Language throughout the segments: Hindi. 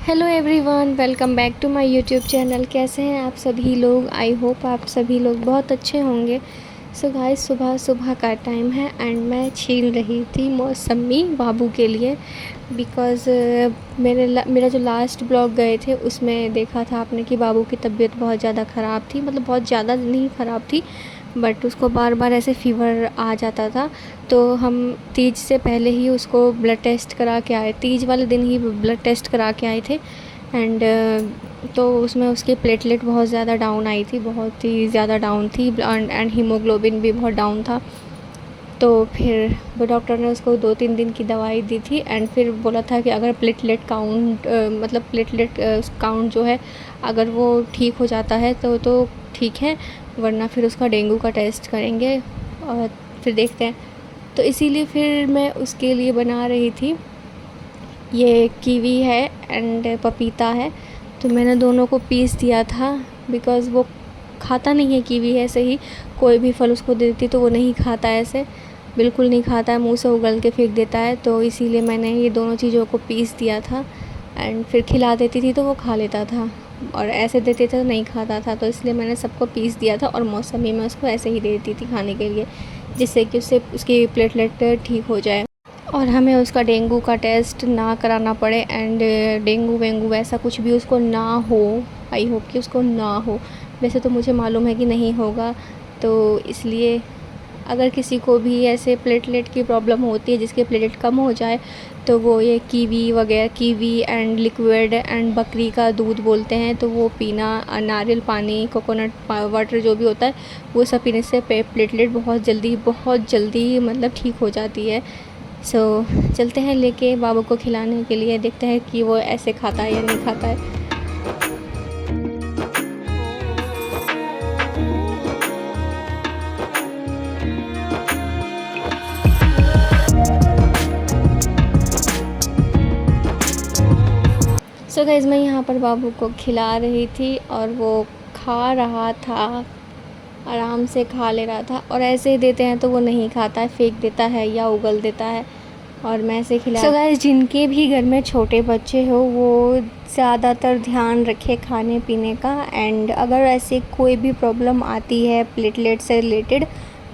Hello everyone, welcome back to my YouTube channel. कैसे हैं आप सभी लोग? आई होप आप सभी लोग बहुत अच्छे होंगे। सो गाइस, सुबह सुबह का टाइम है एंड मैं छील रही थी मौसमी बाबू के लिए बिकॉज़ मेरा जो लास्ट ब्लॉग गए थे उसमें देखा था आपने कि बाबू की तबीयत बहुत ज़्यादा ख़राब थी। मतलब बहुत ज़्यादा नहीं ख़राब थी, बट उसको बार बार ऐसे फ़ीवर आ जाता था। तो हम तीज से पहले ही उसको ब्लड टेस्ट करा के आए, तीज वाले दिन ही ब्लड टेस्ट करा के आए थे। एंड तो उसमें उसकी प्लेटलेट बहुत ज़्यादा डाउन आई थी, बहुत ही ज़्यादा डाउन थी एंड हीमोग्लोबिन भी बहुत डाउन था। तो फिर वो डॉक्टर ने उसको 2-3 दिन की दवाई दी थी एंड फिर बोला था कि अगर प्लेटलेट काउंट मतलब प्लेटलेट काउंट जो है अगर वो ठीक हो जाता है तो ठीक है, वरना फिर उसका डेंगू का टेस्ट करेंगे और फिर देखते हैं। तो इसीलिए फिर मैं उसके लिए बना रही थी। ये कीवी है एंड पपीता है, तो मैंने दोनों को पीस दिया था बिकॉज़ वो खाता नहीं है। कीवी है सही, कोई भी फल उसको दे देती तो वो नहीं खाता है, ऐसे बिल्कुल नहीं खाता है, मुंह से उगल के फेंक देता है। तो इसीलिए मैंने ये दोनों चीज़ों को पीस दिया था एंड फिर खिला देती थी तो वो खा लेता था, और ऐसे देते थे तो नहीं खाता था। तो इसलिए मैंने सबको पीस दिया था और मौसमी में उसको ऐसे ही दे देती थी खाने के लिए, जिससे कि उससे उसकी प्लेटलेट ठीक हो जाए और हमें उसका डेंगू का टेस्ट ना कराना पड़े एंड डेंगू वेंगू वैसा कुछ भी उसको ना हो। आई होप कि उसको ना हो। वैसे तो मुझे मालूम है कि नहीं होगा, तो इसलिए अगर किसी को भी ऐसे प्लेटलेट की प्रॉब्लम होती है जिसके प्लेटलेट कम हो जाए तो वो ये कीवी वगैरह, कीवी एंड लिक्विड एंड बकरी का दूध बोलते हैं, तो वो पीना, नारियल पानी, कोकोनट वाटर जो भी होता है वो सब पीने से प्लेटलेट बहुत जल्दी मतलब ठीक हो जाती है। सो चलते हैं लेके बाबू को खिलाने के लिए, देखते हैं कि वो ऐसे खाता है या नहीं खाता है। सो गाइज़, मैं यहाँ पर बाबू को खिला रही थी और वो खा रहा था, आराम से खा ले रहा था। और ऐसे ही देते हैं तो वो नहीं खाता है, फेंक देता है या उगल देता है, और मैं ऐसे खिला। सो गाइस, जिनके भी घर में छोटे बच्चे हो वो ज़्यादातर ध्यान रखे खाने पीने का। एंड अगर ऐसे कोई भी प्रॉब्लम आती है प्लेटलेट से रिलेटेड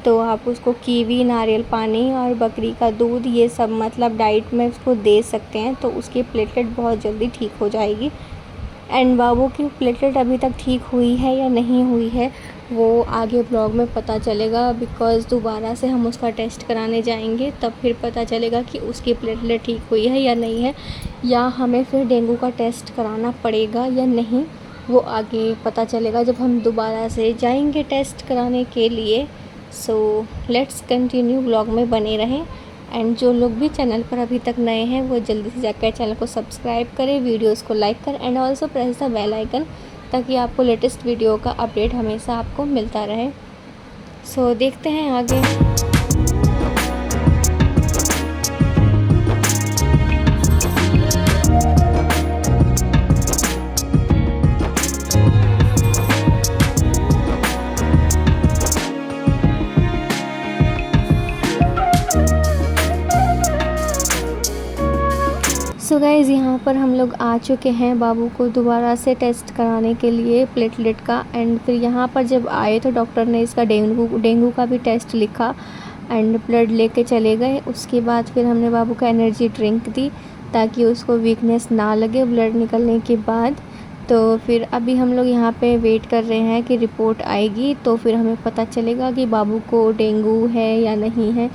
तो आप उसको कीवी, नारियल पानी और बकरी का दूध ये सब मतलब डाइट में उसको दे सकते हैं, तो उसकी प्लेटलेट बहुत जल्दी ठीक हो जाएगी। एंड बाबू की प्लेटलेट अभी तक ठीक हुई है या नहीं हुई है वो आगे ब्लॉग में पता चलेगा, बिकॉज़ दोबारा से हम उसका टेस्ट कराने जाएंगे, तब फिर पता चलेगा कि उसकी प्लेटलेट ठीक हुई है या नहीं है, या हमें फिर डेंगू का टेस्ट कराना पड़ेगा या नहीं, वो आगे पता चलेगा जब हम दोबारा से जाएंगे टेस्ट कराने के लिए। सो लेट्स कंटिन्यू, ब्लॉग में बने रहें। एंड जो लोग भी चैनल पर अभी तक नए हैं वो जल्दी से जाकर चैनल को सब्सक्राइब करें, वीडियोस को लाइक करें and also press the bell icon, ताकि आपको लेटेस्ट वीडियो का अपडेट हमेशा आपको मिलता रहे। सो देखते हैं आगे। सो गाइज़, यहाँ पर हम लोग आ चुके हैं बाबू को दोबारा से टेस्ट कराने के लिए प्लेटलेट का। एंड फिर यहाँ पर जब आए तो डॉक्टर ने इसका डेंगू का भी टेस्ट लिखा एंड ब्लड लेके चले गए। उसके बाद फिर हमने बाबू को एनर्जी ड्रिंक दी ताकि उसको वीकनेस ना लगे ब्लड निकलने के बाद। तो फिर अभी हम लोग यहाँ पे वेट कर रहे हैं कि रिपोर्ट आएगी, तो फिर हमें पता चलेगा कि बाबू को डेंगू है या नहीं है,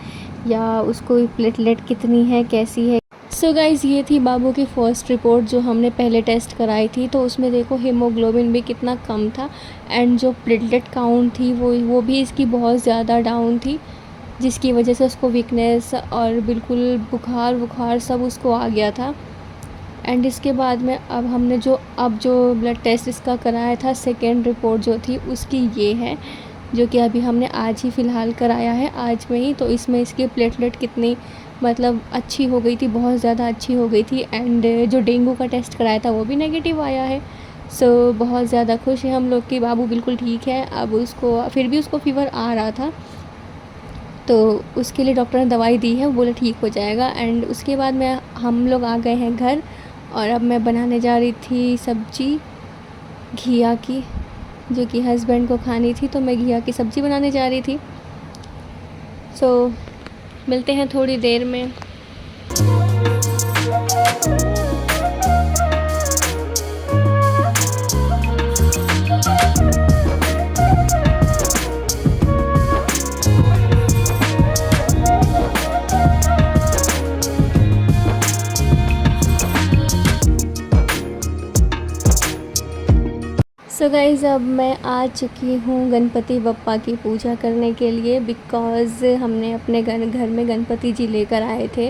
या उसको प्लेटलेट कितनी है, कैसी है। सो गाइज़, ये थी बाबू की फ़र्स्ट रिपोर्ट जो हमने पहले टेस्ट कराई थी। तो उसमें देखो हीमोग्लोबिन भी कितना कम था एंड जो प्लेटलेट काउंट थी वो भी इसकी बहुत ज़्यादा डाउन थी, जिसकी वजह से उसको वीकनेस और बिल्कुल बुखार सब उसको आ गया था। एंड इसके बाद में अब जो ब्लड टेस्ट इसका कराया था, सेकेंड रिपोर्ट जो थी उसकी ये है, जो कि अभी हमने आज ही फ़िलहाल कराया है, आज में ही। तो इसमें इसकी प्लेटलेट कितनी मतलब अच्छी हो गई थी, बहुत ज़्यादा अच्छी हो गई थी। एंड जो डेंगू का टेस्ट कराया था वो भी नेगेटिव आया है। सो बहुत ज़्यादा खुश है हम लोग कि बाबू बिल्कुल ठीक है। अब उसको फिर भी उसको फ़ीवर आ रहा था, तो उसके लिए डॉक्टर ने दवाई दी है, वो बोले ठीक हो जाएगा। एंड उसके बाद में हम लोग आ गए हैं घर, और अब मैं बनाने जा रही थी सब्ज़ी घिया की, जो कि हस्बैंड को खानी थी, तो मैं घिया की सब्ज़ी बनाने जा रही थी। सो मिलते हैं थोड़ी देर में। सो गाइज़, अब मैं आ चुकी हूँ गणपति बप्पा की पूजा करने के लिए, बिकॉज़ हमने अपने घर में गणपति जी लेकर आए थे।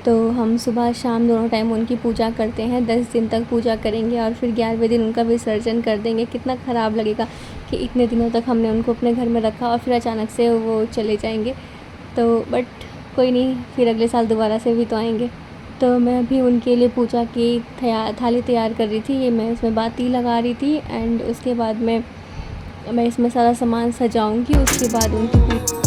तो हम सुबह शाम दोनों टाइम उनकी पूजा करते हैं, 10 दिन तक पूजा करेंगे और फिर 11वें दिन उनका विसर्जन कर देंगे। कितना ख़राब लगेगा कि इतने दिनों तक हमने उनको अपने घर में रखा और फिर अचानक से वो चले जाएंगे। तो बट कोई नहीं, फिर अगले साल दोबारा से भी तो आएंगे। तो मैं अभी उनके लिए पूजा की थाली तैयार कर रही थी। ये मैं इसमें बाती लगा रही थी एंड उसके बाद मैं इसमें सारा सामान सजाऊंगी। उसके बाद उनकी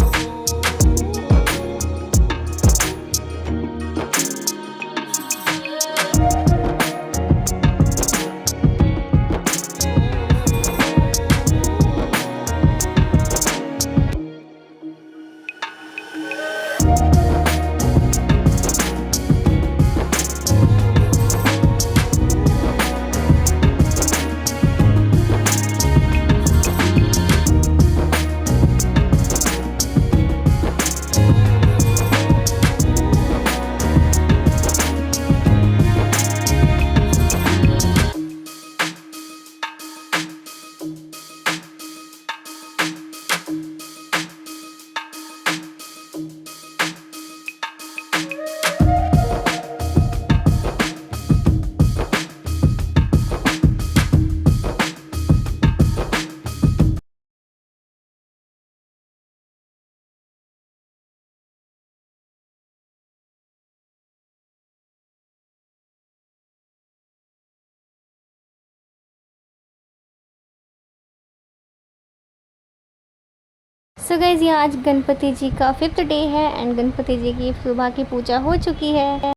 सो गाइज़, ये आज गणपति जी का 5th डे है एंड गणपति जी की सुबह की पूजा हो चुकी है।